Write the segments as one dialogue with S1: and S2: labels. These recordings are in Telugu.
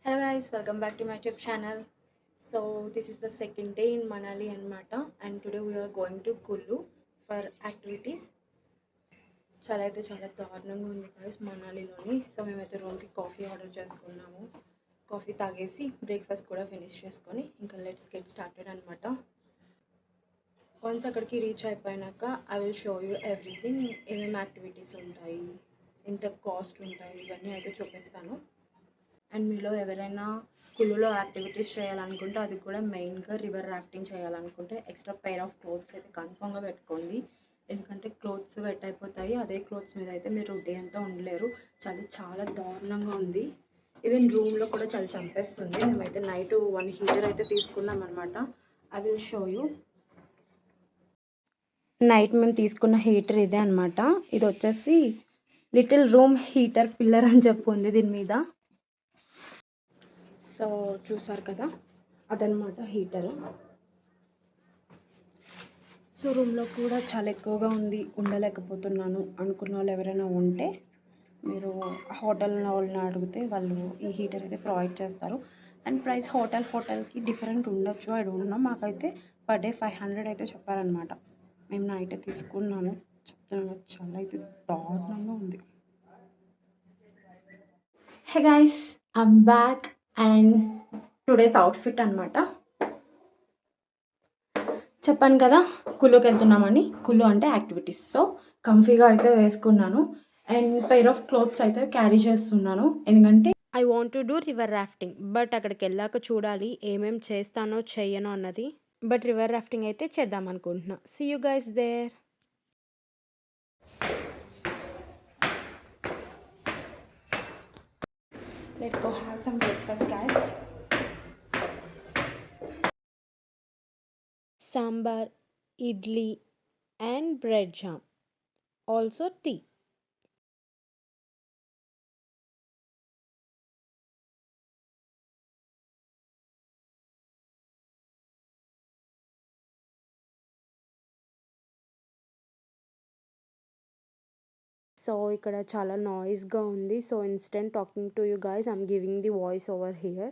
S1: Hello guys, welcome back to my YouTube channel. So this is the second day in Manali and Mata, and today we are going to Kullu for activities. చాలా దారుణంగా ఉంది guys మనాలిలోని. సో మేమైతే రూమ్కి కాఫీ ఆర్డర్ చేసుకున్నాము. కాఫీ తాగేసి బ్రేక్ఫాస్ట్ కూడా ఫినిష్ చేసుకొని ఇంకా లెట్స్ గెట్ స్టార్టెడ్ అనమాట. వన్స్ అక్కడికి రీచ్ అయిపోయినాక I will show you everything, ఏమేమి యాక్టివిటీస్ ఉంటాయి, ఎంత కాస్ట్ ఉంటాయి, ఇవన్నీ అయితే చూపిస్తాను. అండ్ మీలో ఎవరైనా కులులో యాక్టివిటీస్ చేయాలనుకుంటే, అది కూడా మెయిన్గా రివర్ రాఫ్టింగ్ చేయాలనుకుంటే ఎక్స్ట్రా పెయిర్ ఆఫ్ క్లోత్స్ అయితే కన్ఫామ్గా పెట్టుకోండి. ఎందుకంటే క్లోత్స్ వెట్ అయిపోతాయి. అదే క్లోత్స్ మీద అయితే మీరు డే అంతా ఉండలేరు. చలి చాలా దారుణంగా ఉంది. ఈవెన్ రూమ్లో కూడా చలి చంపేస్తుంది. మేమైతే నైట్ 1 హీటర్ అయితే తీసుకున్నాం అనమాట. I will show you. Night మేము తీసుకున్న హీటర్ ఇదే అనమాట. ఇది వచ్చేసి లిటిల్ రూమ్ హీటర్ పిల్లర్ అని చెప్పి ఉంది దీని మీద. సో చూసారు కదా, అదనమాట హీటరు. సో రూమ్లో కూడా చాలా ఎక్కువగా ఉంది, ఉండలేకపోతున్నాను అనుకున్న వాళ్ళు ఎవరైనా ఉంటే మీరు హోటల్ వాళ్ళని అడిగితే వాళ్ళు ఈ హీటర్ అయితే ప్రొవైడ్ చేస్తారు. అండ్ ప్రైస్ హోటల్కి డిఫరెంట్ ఉండొచ్చు, ఐ డోంట్ నో. మాకైతే పర్ డే 500 అయితే చెప్పారనమాట. మేము నైట్ తీసుకున్నాము. చెప్తున్నాను చాలా అయితే దారుణంగా ఉంది. Hey guys, I'm back and today's outfit అనమాట. చెప్పాను కదా కుల్లుకి వెళ్తున్నామని. కుల్లు అంటే యాక్టివిటీస్. సో కంఫీగా అయితే వేసుకున్నాను అండ్ పెయిర్ ఆఫ్ క్లోత్స్ అయితే క్యారీ చేస్తున్నాను. ఎందుకంటే I want to do river rafting. But అక్కడికి వెళ్ళాక చూడాలి ఏమేమి చేస్తానో చెయ్యనో అన్నది. బట్ రివర్ రాఫ్టింగ్ అయితే చేద్దాం అనుకుంటున్నా. See you guys there. Let's go have some breakfast guys. Sambar, idli and bread jam. Also tea. So ఇక్కడ చాలా నాయిస్గా ఉంది. So instant talking to you guys, I'm giving the voice over here.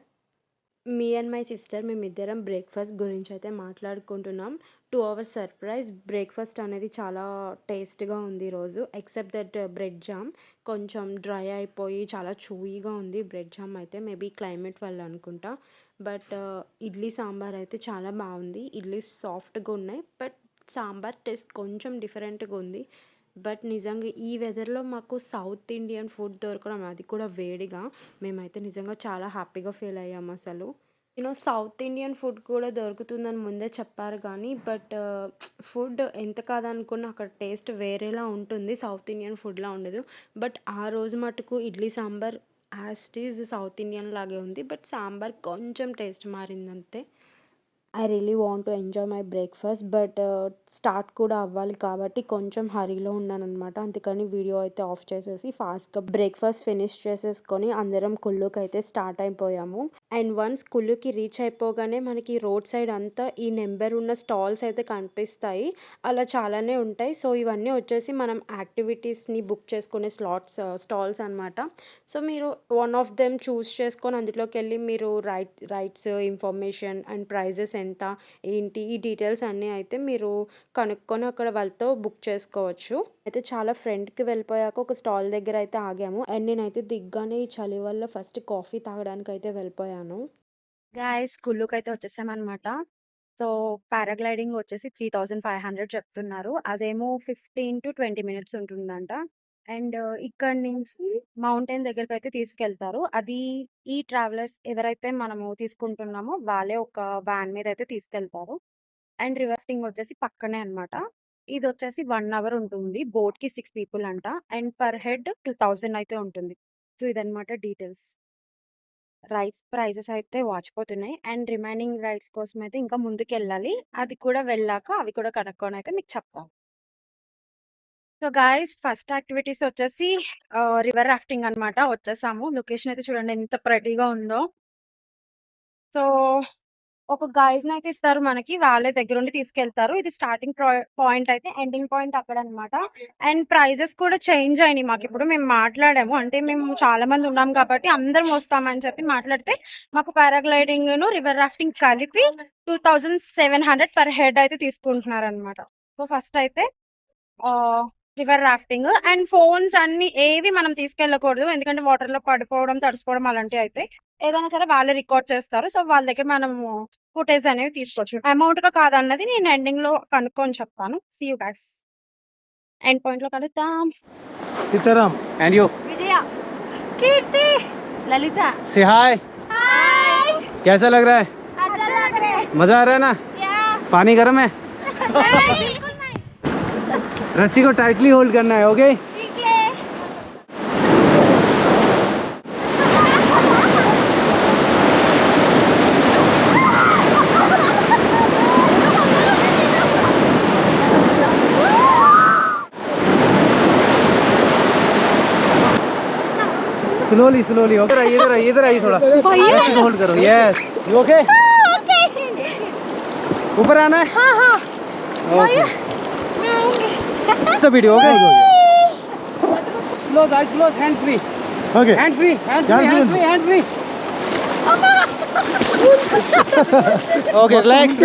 S1: Me and my sister మేమిద్దరం బ్రేక్ఫాస్ట్ గురించి అయితే మాట్లాడుకుంటున్నాం. టు అవర్ సర్ప్రైజ్ బ్రేక్ఫాస్ట్ అనేది చాలా టేస్ట్గా ఉంది ఈరోజు. ఎక్సెప్ట్ దట్ బ్రెడ్ జామ్ కొంచెం డ్రై అయిపోయి చాలా చూయీగా ఉంది బ్రెడ్ జామ్ అయితే. మేబీ క్లైమేట్ వల్ల అనుకుంటా. బట్ ఇడ్లీ సాంబార్ అయితే చాలా బాగుంది. ఇడ్లీ సాఫ్ట్గా ఉన్నాయి, బట్ సాంబార్ టేస్ట్ కొంచెం డిఫరెంట్గా ఉంది. బట్ నిజంగా ఈ వెదర్లో మాకు సౌత్ ఇండియన్ ఫుడ్ దొరకడం, అది కూడా వేడిగా, మేమైతే నిజంగా చాలా హ్యాపీగా ఫీల్ అయ్యాం అసలు. సౌత్ ఇండియన్ ఫుడ్ కూడా దొరుకుతుందని ముందే చెప్పారు కానీ, బట్ ఫుడ్ ఎంత కాదనుకున్నా అక్కడ టేస్ట్ వేరేలా ఉంటుంది. సౌత్ ఇండియన్ ఫుడ్లా ఉండదు. బట్ ఆ రోజు మటుకు idli sambar as it is South Indian లాగే ఉంది. బట్ సాంబార్ కొంచెం టేస్ట్ మారిందంతే. I really want to enjoy my breakfast. But start కూడా అవ్వాలి కాబట్టి కొంచెం హరీలో ఉన్నానన్నమాట. అందుకని వీడియో అయితే ఆఫ్ చేసేసి ఫాస్ట్గా బ్రేక్ఫాస్ట్ ఫినిష్ చేసేసుకొని అందరం కుల్లుకి అయితే స్టార్ట్ అయిపోయాము. అండ్ వన్స్ కుల్లుకి రీచ్ అయిపోగానే మనకి రోడ్ సైడ్ అంతా ఈ నెంబర్ ఉన్న స్టాల్స్ అయితే కనిపిస్తాయి. అలా చాలానే ఉంటాయి. సో ఇవన్నీ వచ్చేసి మనం యాక్టివిటీస్ని బుక్ చేసుకునే స్టాల్స్ అనమాట. సో మీరు వన్ ఆఫ్ దెమ్ చూస్ చేసుకొని అందులోకి వెళ్ళి మీరు రైట్స్ ఇన్ఫర్మేషన్ అండ్ ప్రైజెస్ ఎంత ఏంటి ఈ డీటెయిల్స్ అన్నీ అయితే మీరు కనుక్కొని అక్కడ వాళ్ళతో బుక్ చేసుకోవచ్చు. అయితే చాలా ఫ్రంట్కి వెళ్ళిపోయాక ఒక స్టాల్ దగ్గర అయితే ఆగాము. అండ్ నేనైతే దిగ్గానే ఈ చలి వల్ల ఫస్ట్ కాఫీ తాగడానికి అయితే వెళ్ళిపోయాను. గాయస్ కుల్లుకి అయితే వచ్చేసామన్నమాట. సో పారాగ్లైడింగ్ వచ్చేసి 3500 చెప్తున్నారు. అదేమో 15 to 20 మినిట్స్ ఉంటుందంట. అండ్ ఇక్కడ నుంచి మౌంటైన్ దగ్గరికి అయితే తీసుకెళ్తారు. అది ఈ ట్రావెలర్స్ ఎవరైతే మనము తీసుకుంటున్నామో వాళ్ళే ఒక వ్యాన్ మీద అయితే తీసుకెళ్తారు. అండ్ రివర్సింగ్ వచ్చేసి పక్కనే అనమాట. ఇది వచ్చేసి 1 అవర్ ఉంటుంది. బోట్కి 6 పీపుల్ అంట. అండ్ పర్ హెడ్ 2000 అయితే ఉంటుంది. సో ఇదనమాట డీటెయిల్స్. రైడ్స్ ప్రైజెస్ అయితే వాచిపోతున్నాయి. అండ్ రిమైనింగ్ రైడ్స్ కోసం అయితే ఇంకా ముందుకెళ్ళాలి. అది కూడా వెళ్ళాక అవి కూడా కనుక్కొని అయితే మీకు చెప్తాను. సో గాయ్స్ ఫస్ట్ యాక్టివిటీస్ వచ్చేసి రివర్ రాఫ్టింగ్ అనమాట. వచ్చేసాము. లొకేషన్ అయితే చూడండి ఎంత ప్రెటీగా ఉందో. సో
S2: ఒక గైడ్‌ని అయితే ఇస్తారు మనకి. వాళ్ళే దగ్గరుండి తీసుకెళ్తారు. ఇది స్టార్టింగ్ పాయింట్ అయితే ఎండింగ్ పాయింట్ అక్కడనమాట. అండ్ ప్రైజెస్ కూడా చేంజ్ అయినాయి మాకిప్పుడు. మేము మాట్లాడాము. అంటే మేము చాలా మంది ఉన్నాం కాబట్టి అందరం వస్తామని చెప్పి మాట్లాడితే మాకు పారాగ్లైడింగ్‌ను, రివర్ రాఫ్టింగ్ కలిపి 2700 పర్ హెడ్ అయితే తీసుకుంటున్నారనమాట. సో, ఫస్ట్ అయితే రివర్ రాఫ్టింగ్ అండ్ ఫోన్స్ అన్ని ఏవి మనం తీసుకెళ్ళకూడదు. ఎందుకంటే వాటర్‌లో పడిపోవడం, తడిసిపోవడం అలాంటివి అయితాయి. ఏదైనా సరే వాళ్ళే రికార్డ్ చేస్తారు. సో, వాళ్ళ దగ్గర మనము ఫుటేజ్ అనేవి తీసుకోవచ్చు. అమౌంట్‌గా కాదన్నది నేను ఎండింగ్‌లో కనుక్కొని చెప్తాను. See you guys. ఎండ్ పాయింట్‌లో కలుద్దాం.
S3: Sitaram and you
S2: Vijaya, Keerthi, Lalitha.
S3: say hi
S2: hi.
S3: कैसा लग रहा है
S2: अच्छा लग रहा है.
S3: मजा आ रहा है ना
S2: या.
S3: पानी गर्म है
S2: नहीं, बिल्कुल नहीं.
S3: रस्सी को टाइटली होल्ड करना है ओके
S2: ठीक है.
S3: स्लोली स्लोली ओके इधर आइए थोड़ा रस्सी को होल्ड करो यस यू ओके ऊपर आना है
S2: हाँ हाँ.
S3: ओके
S2: मैं आऊंगी.
S3: तो video okay close eyes close hand free
S4: Okay.
S3: Hand free hand free okay relax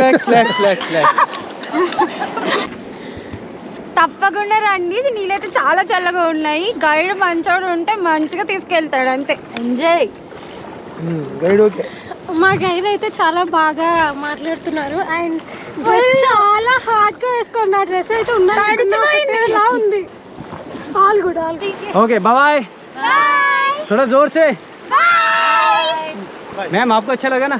S2: తప్పకుండా రండి. నీళ్ళైతే చాలా చల్లగా ఉన్నాయి. గైడ్ మంచోడు ఉంటే మంచిగా తీసుకెళ్తాడు అంతే. ఎంజాయ్.
S3: గైడ్ ఓకే
S5: మా గైడ్ అయితే చాలా బాగా మాట్లాడుతున్నారు అండ్ డ్రెస్ చాలా హార్డ్ గా వేసుకున్న డ్రెస్ అయితే ఉన్నలా ఉంది. ఆల్ గుడ్
S3: ओके बाय थोड़ा जोर से मैम आपको अच्छा लगा ना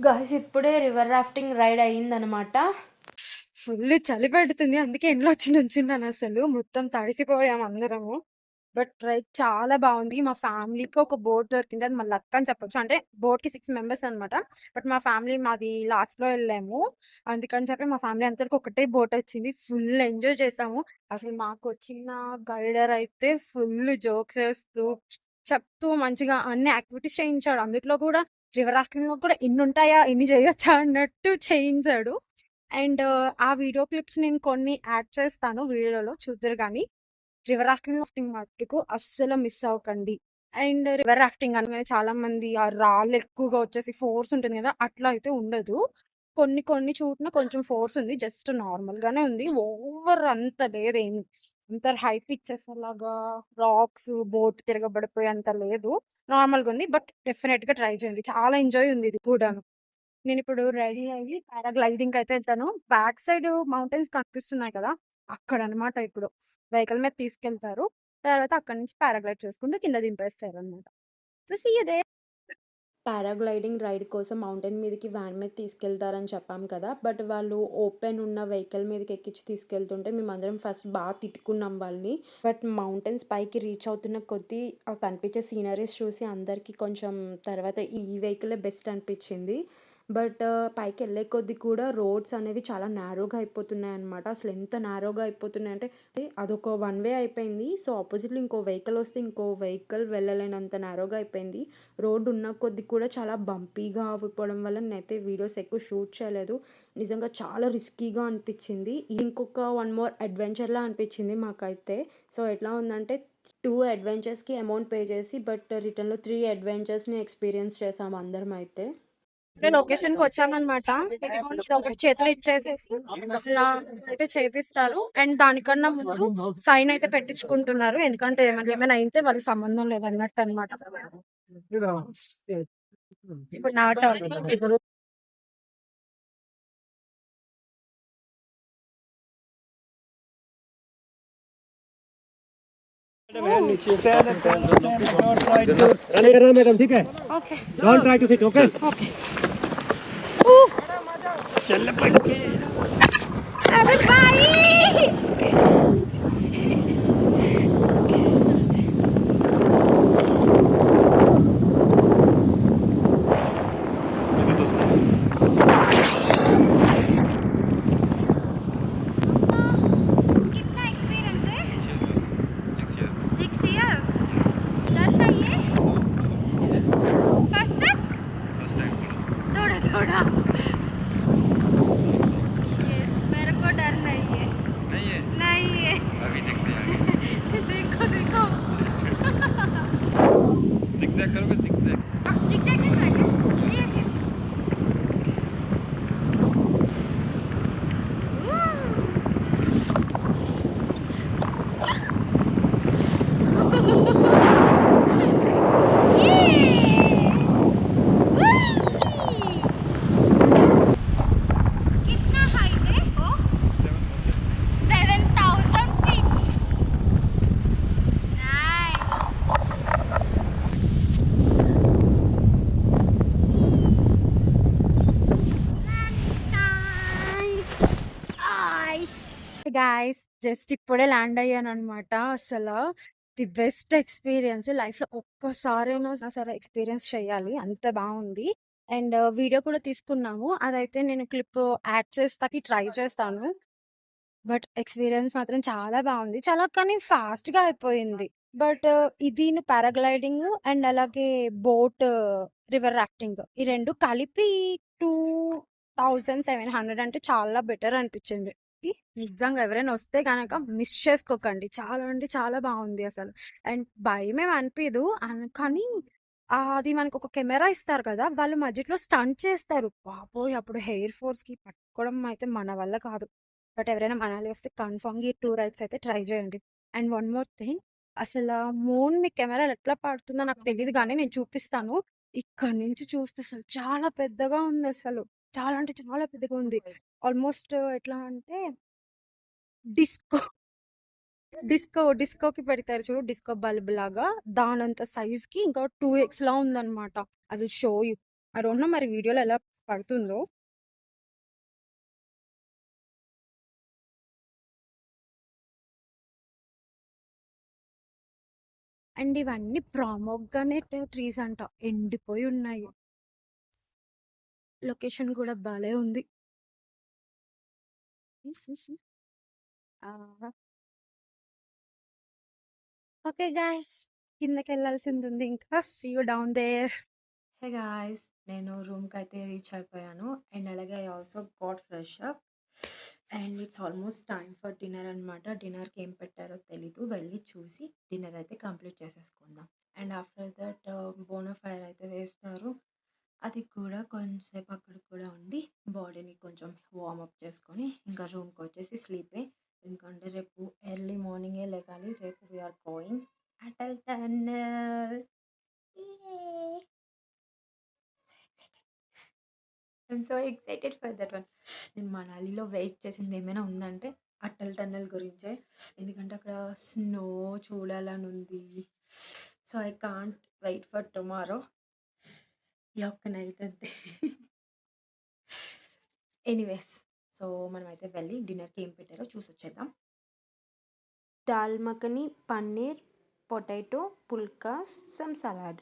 S1: గైస్ ఇప్పుడే రివర్ రాఫ్టింగ్ రైడ్ అయ్యిందనమాట.
S2: ఫుల్ చలి పెడుతుంది. అందుకే ఎండలో వచ్చి నుంచున్నాను. అసలు మొత్తం తడిసిపోయాం అందరము. బట్ రైడ్ చాలా బాగుంది. మా ఫ్యామిలీకి ఒక బోట్ దొరికింది. అది మా లక్ అని చెప్పొచ్చు. అంటే బోట్‌కి 6 మెంబర్స్ అనమాట. బట్ మా ఫ్యామిలీ మాది లాస్ట్‌లో వెళ్ళాము. అందుకని చెప్పి మా ఫ్యామిలీ అందరికి ఒకటే బోట్ వచ్చింది. ఫుల్ ఎంజాయ్ చేసాము. అసలు మాకు వచ్చిన గైడర్ అయితే ఫుల్ జోక్స్ వేస్తూ చెప్తూ మంచిగా అన్ని యాక్టివిటీస్ చేయించాడు. అందులో కూడా రివర్ రాఫ్టింగ్‌లో కూడా ఇన్ని ఉంటాయా, ఇన్ని చేయొచ్చా అన్నట్టు చేయించాడు. అండ్ ఆ వీడియో క్లిప్స్ నేను కొన్ని యాడ్ చేస్తాను వీడియోలో చూద్దురు కానీ. రివర్ రాఫ్టింగ్ మట్టుకు అస్సలు మిస్ అవ్వకండి. అండ్ రివర్ రాఫ్టింగ్ అనగానే చాలా మంది ఆ రాళ్ళు ఎక్కువగా వచ్చేసి ఫోర్స్ ఉంటుంది కదా, అట్లా అయితే ఉండదు. కొన్ని కొన్ని చోట్ల కొంచెం ఫోర్స్ ఉంది. జస్ట్ నార్మల్ గానే ఉంది. ఓవర్ అంత లేదేమి. అంత హై పిచ్చెస్ అలాగా రాక్స్ బోట్ తిరగబడిపోయి అంత లేదు. నార్మల్గా ఉంది. బట్ డెఫినెట్ గా ట్రై చేయండి. చాలా ఎంజాయ్ ఉంది ఇది కూడాను. నేను ఇప్పుడు రెడీ అయ్యి పారాగ్లైడింగ్ అయితే వెళ్తాను. బ్యాక్ సైడ్ మౌంటైన్స్ కనిపిస్తున్నాయి కదా, అక్కడ అనమాట. ఇప్పుడు వెహికల్ మీద తీసుకెళ్తారు. తర్వాత అక్కడ నుంచి పారాగ్లైడ్ చేసుకుంటూ కింద దింపేస్తారు అనమాట. So see you there.
S1: Paragliding ride కోసం మౌంటైన్ మీదకి వ్యాన్ మీద తీసుకెళ్తారని చెప్పాం కదా, బట్ వాళ్ళు ఓపెన్ ఉన్న వెహికల్ మీదకి ఎక్కించి తీసుకెళ్తుంటే మేమందరం ఫస్ట్ బాగా తిట్టుకున్నాం వాళ్ళని. బట్ మౌంటైన్స్ పైకి రీచ్ అవుతున్న కొద్దీ కనిపించే సీనరీస్ చూసి అందరికీ కొంచెం తర్వాత ఈ వెహికలే బెస్ట్ అనిపించింది. బట్ పైకి వెళ్ళే కొద్దీ కూడా రోడ్స్ అనేవి చాలా నారోగా అయిపోతున్నాయి అనమాట. అసలు ఎంత నారోగా అయిపోతున్నాయి అంటే అదొక వన్ వే అయిపోయింది. సో ఆపోజిట్లో ఇంకో వెహికల్ వస్తే ఇంకో వెహికల్ వెళ్ళలేనంత నారోగా అయిపోయింది. రోడ్డు ఉన్న కొద్దీ కూడా చాలా బంపీగా అయిపోవడం వల్ల నేనైతే వీడియోస్ ఎక్కువ షూట్ చేయలేదు. నిజంగా చాలా రిస్కీగా అనిపించింది. ఇంకొక వన్ మోర్ అడ్వెంచర్లా అనిపించింది మాకైతే. సో ఎట్లా ఉందంటే 2 అడ్వెంచర్స్కి అమౌంట్ పే చేసి బట్ రిటర్న్లో 3 అడ్వెంచర్స్ని ఎక్స్పీరియన్స్ చేసాము అందరం అయితే.
S2: లొకేషన్ కి వచ్చామన్నమాట. ఒకటి చేతులు ఇచ్చేసేసి ఇలా అయితే చేపిస్తారు. అండ్ దానికన్నా ముందు సైన్ అయితే పెట్టించుకుంటున్నారు. ఎందుకంటే మనకి ఏమైనా అయితే వాళ్ళకి సంబంధం లేదన్నట్టు అనమాట. ఇప్పుడు నా టర్న్.
S3: मैडम ठीक है don't try to sit okay चल पड़के
S2: अरे भाई तो देखो देखो
S3: zigzag करोगे zigzag
S2: zigzag is like this. Yes, yes. कितना हाइट है वो 7,000 feet. Nice. గాయ్స్ జస్ట్ ఇప్పుడే ల్యాండ్ అయ్యాను అనమాట. అసలు ది బెస్ట్ ఎక్స్పీరియన్స్ లైఫ్ లో ఒక్కసారైనా సరే ఎక్స్పీరియన్స్ చేయాలి, అంత బాగుంది. అండ్ వీడియో కూడా తీసుకున్నాము, అదైతే నేను క్లిప్ యాడ్ చేస్తాకి ట్రై చేస్తాను. బట్ ఎక్స్పీరియన్స్ మాత్రం చాలా బాగుంది, చాలా కానీ ఫాస్ట్ గా అయిపోయింది. బట్ ఇది పారాగ్లైడింగ్ అండ్ అలాగే బోట్ రివర్ రాఫ్టింగ్ ఈ రెండు కలిపి 2700 అంటే చాలా బెటర్ అనిపించింది. నిజంగా ఎవరైనా వస్తే గనక మిస్ చేసుకోకండి, చాలా అంటే చాలా బాగుంది అసలు. అండ్ భయమేం అనిపించదు కానీ అది మనకు ఒక కెమెరా ఇస్తారు కదా, వాళ్ళు మధ్యలో స్టంట్ చేస్తారు బాబోయ్, అప్పుడు హెయిర్ ఫోర్స్ కి పట్టుకోవడం అయితే మన వల్ల కాదు. బట్ ఎవరైనా మనాలి వస్తే కన్ఫర్మ్ ఈ 2 రైడ్స్ అయితే ట్రై చేయండి. అండ్ వన్ మోర్ థింగ్, అసలు మూన్ మీ కెమెరాలో ఎట్లా పడుతుందో నాకు తెలియదు కానీ నేను చూపిస్తాను. ఇక్కడ నుంచి చూస్తే అసలు చాలా పెద్దగా ఉంది, అసలు చాలా అంటే చాలా పెద్దగా ఉంది. ఆల్మోస్ట్ ఎట్లా అంటే డిస్కో డిస్కోకి పెడతారు చూడు, డిస్కో బల్బ్ లాగా దానంత సైజ్ కి ఇంకా 2x లా ఉందన్నమాట. I will show you. I don't know మరి వీడియోలో ఎలా పడుతుందో. అండ్ ఇవన్నీ ప్రామోగ్గానేట్ ట్రీస్ అంట, ఎండిపోయి ఉన్నాయి. లొకేషన్ కూడా భలే ఉంది. ఓకే గాయ్స్, కిందకి వెళ్ళాల్సింది ఉంది ఇంకా. See you down there.
S1: Hey guys, నేను రూమ్కి అయితే రీచ్ అయిపోయాను. అండ్ అలాగే I also got fresh up. And it's almost time for dinner అనమాట. డిన్నర్కి ఏం పెట్టారో తెలీదు, వెళ్ళి చూసి డిన్నర్ అయితే కంప్లీట్ చేసేసుకుందాం. అండ్ ఆఫ్టర్ దట్ బోనఫైర్ అయితే వేస్తారు, అది కూడా కొంచెంసేపు అక్కడ కూడా ఉండి బాడీని కొంచెం వార్మప్ చేసుకొని ఇంకా రూమ్కి వచ్చేసి స్లీపే. ఎందుకంటే రేపు ఎర్లీ మార్నింగే లేగాలి. రేపు we're going Atal tunnel. I'm so excited for that one. నేను మనాలిలో వెయిట్ చేసింది ఏమైనా ఉందంటే అటల్ టన్నల్ గురించే, ఎందుకంటే అక్కడ స్నో చూడాలని ఉంది. So I can't wait for tomorrow. ఈ ఒక్క నైట్ అంతే. ఎనీవేస్, సో మనమైతే వెళ్ళి డిన్నర్కి ఏం పెట్టారో చూసి వచ్చేద్దాం. దాల్ మఖని, పన్నీర్, పొటాటో, పుల్కా, సమ్ సలాడ్.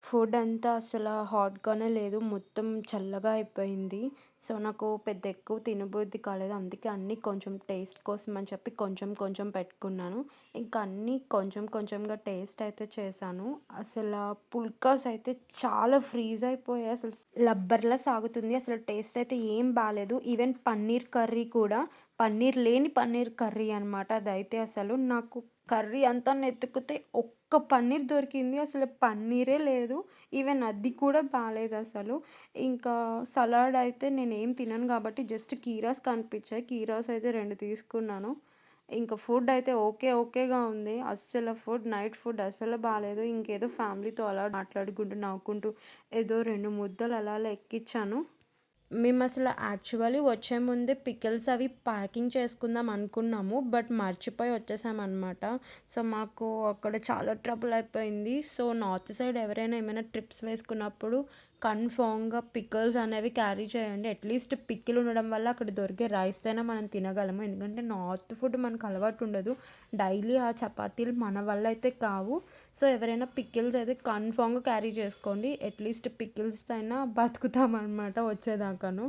S1: ఫుడ్ అంతా అసలు హాట్గానే లేదు, మొత్తం చల్లగా అయిపోయింది. సో నాకు పెద్ద ఎక్కువ తినబుద్ధి కాలేదు, అందుకే అన్నీ కొంచెం టేస్ట్ కోసం అని చెప్పి కొంచెం కొంచెం పెట్టుకున్నాను. ఇంకా అన్నీ కొంచెం కొంచెంగా టేస్ట్ అయితే చేశాను. అసలు పుల్కాస్ అయితే చాలా ఫ్రీజ్ అయిపోయాయి, అసలు లబ్బర్లా సాగుతుంది. అసలు టేస్ట్ అయితే ఏం బాగాలేదు. ఈవెన్ పన్నీర్ కర్రీ కూడా పన్నీర్ లేని పన్నీర్ కర్రీ అనమాట. అదైతే అసలు నాకు కర్రీ అంతా నెత్తుకుతే ఒక్క పన్నీర్ దొరికింది, అసలు పన్నీరే లేదు. ఈవెన్ అది కూడా బాగాలేదు అసలు. ఇంకా సలాడ్ అయితే నేను ఏం తినను కాబట్టి జస్ట్ కీరాస్ కనిపించాయి, కీరాస్ అయితే 2 తీసుకున్నాను. ఇంకా ఫుడ్ అయితే ఓకేగా ఉంది. అస్సలు నైట్ ఫుడ్ అస్సలు బాగాలేదు. ఇంకేదో ఫ్యామిలీతో అలా మాట్లాడుకుంటూ నవ్వుకుంటూ ఏదో 2 ముద్దలు అలా ఎక్కించాను. మేము అసలు యాక్చువల్లీ వచ్చే ముందే పికిల్స్ అవి ప్యాకింగ్ చేసుకుందాం అనుకున్నాము, బట్ మర్చిపోయి వచ్చేసామన్నమాట. సో మాకు అక్కడ చాలా ట్రబుల్ అయిపోయింది. సో నార్త్ సైడ్ ఎవరైనా ఏమైనా ట్రిప్స్ వేసుకున్నప్పుడు కన్ఫామ్గా పికిల్స్ అనేవి క్యారీ చేయండి. అట్లీస్ట్ పికిల్ ఉండడం వల్ల అక్కడ దొరికే రైస్తోనే మనం తినగలము, ఎందుకంటే నార్త్ ఫుడ్ మనకు అలవాటు ఉండదు. డైలీ ఆ చపాతీలు మన వల్ల అయితే కావు. సో ఎవరైనా పికిల్స్ అయితే కన్ఫామ్గా క్యారీ చేసుకోండి, అట్లీస్ట్ పికిల్స్తో అయినా బతుకుతామన్నమాట వచ్చేదాకాను.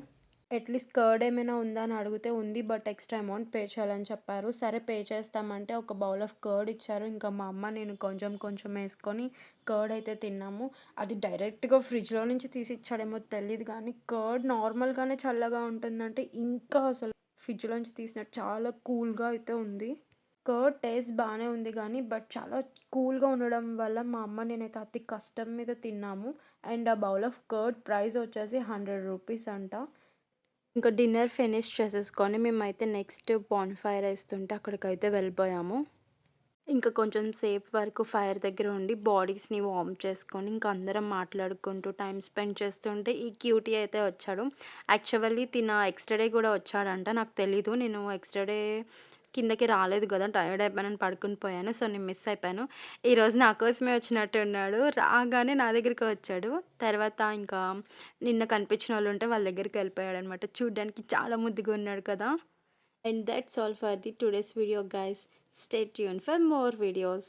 S1: అట్లీస్ట్ కర్డ్ ఏమైనా ఉందా అని అడిగితే ఉంది, బట్ ఎక్స్ట్రా అమౌంట్ పే చేయాలని చెప్పారు. సరే పే చేస్తామంటే ఒక బౌల్ ఆఫ్ కర్డ్ ఇచ్చారు. ఇంకా మా అమ్మ నేను కొంచెం కొంచెం వేసుకొని కర్డ్ అయితే తిన్నాము. అది డైరెక్ట్గా ఫ్రిడ్జ్లో నుంచి తీసి ఇచ్చాడేమో తెలియదు కానీ కర్డ్ నార్మల్గానే చల్లగా ఉంటుందంటే ఇంకా అసలు ఫ్రిడ్జ్లోంచి తీసినట్టు చాలా కూల్గా అయితే ఉంది. కర్డ్ టేస్ట్ బానే ఉంది గానీ, బట్ చాలా కూల్‌గా ఉండడం వల్ల మా అమ్మ, నేనైతే అతి కష్టం మీద తిన్నాము. అండ్ ఆ బౌల్ ఆఫ్ కర్డ్ ప్రైస్ వచ్చేసి ₹100 అంట. ఇంకా డిన్నర్ ఫినిష్ చేసేసుకొని మేమైతే నెక్స్ట్ బాన్‌ఫైర్ ఏస్తుంటే అక్కడికైతే వెళ్ళిపోయాము. ఇంకా కొంచెం సేపు వరకు ఫైర్ దగ్గర ఉండి బాడీస్‌ని వార్మ్ చేసుకొని, ఇంక అందరం మాట్లాడుకుంటూ టైమ్ స్పెండ్ చేస్తుంటే ఈ క్యూటీ అయితే వచ్చాడు. యాక్చువల్లీ ఎక్స్‌ట్రా డే కూడా వచ్చాడంట. నాకు తెలీదు. నేను ఎక్స్‌ట్రా డే కిందకి రాలేదు గదా! టైర్డ్ అయిపోయానని పడుకొని పోయాను. సో, నేను మిస్ అయిపోయాను. ఈరోజు నా కోసమే వచ్చినట్టున్నాడు. రాగానే నా దగ్గరికి వచ్చాడు. తర్వాత ఇంకా నిన్న కనిపించినోళ్ళుంటే వాళ్ళ దగ్గరికి వెళ్ళిపోయాడనమాట. చూడ్డానికి చాలా ముద్దుగా ఉన్నాడు కదా! And that's all for the today's video, guys. Stay tuned for more videos.